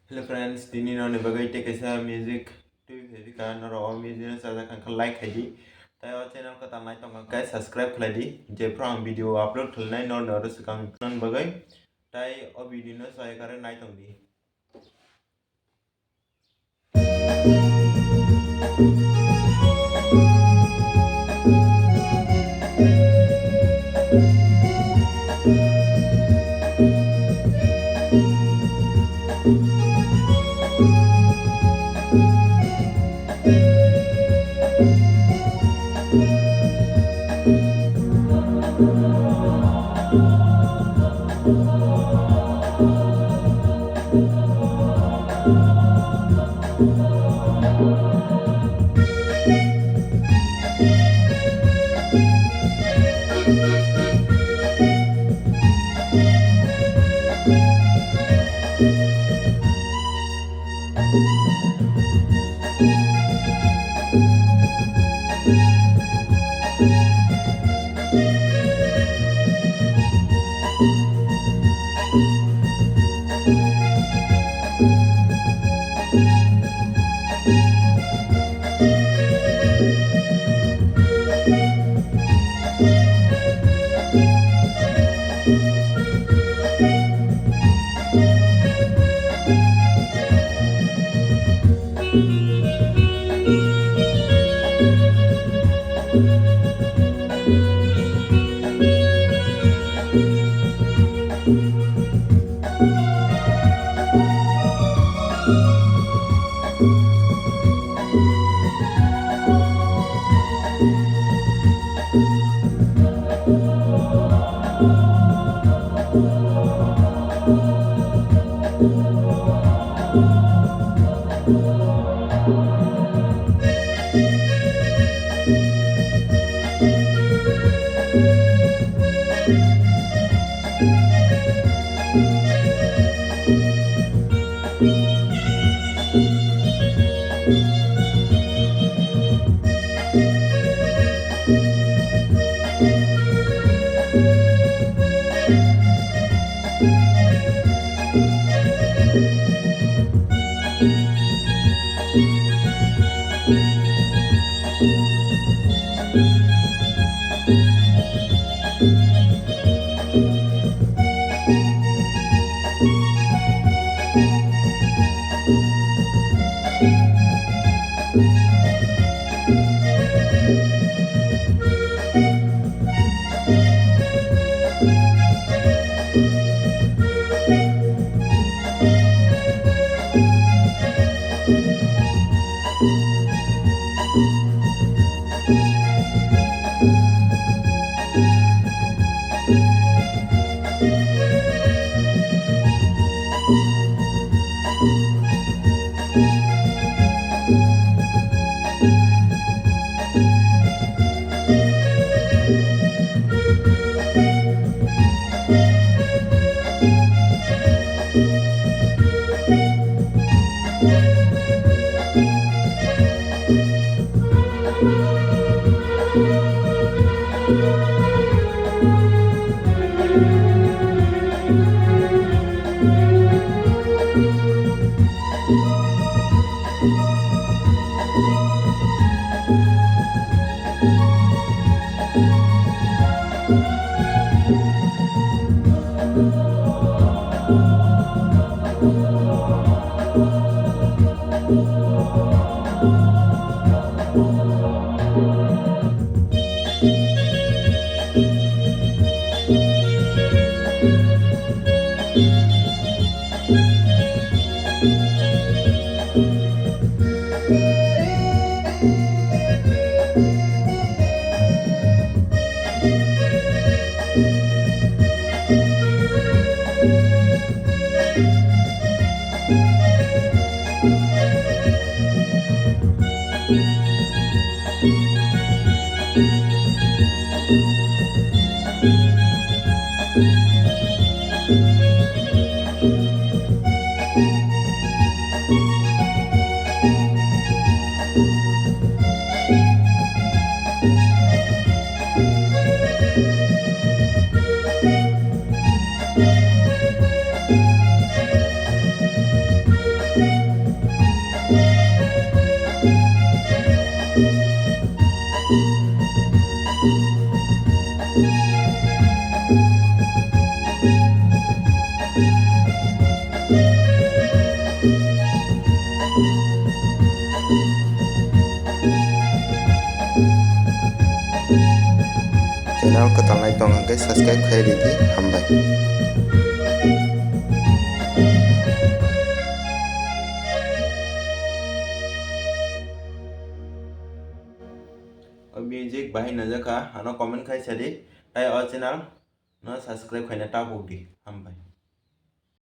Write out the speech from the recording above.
Hello friends, dini no ne bagai take sa music tu heavy kan ro music sa kan like hai di. Tai channel ka ta nai tong ka subscribe khlai di. Je from video upload khlnai no no ro sakang non bagai. Tai o video no sa kare nai tong di. channel ko tanglai tonga ke subscribe khai di hambai. Music bahai na jaka ano comment khai sadi tai channel no subscribe khai na ta budi hambai.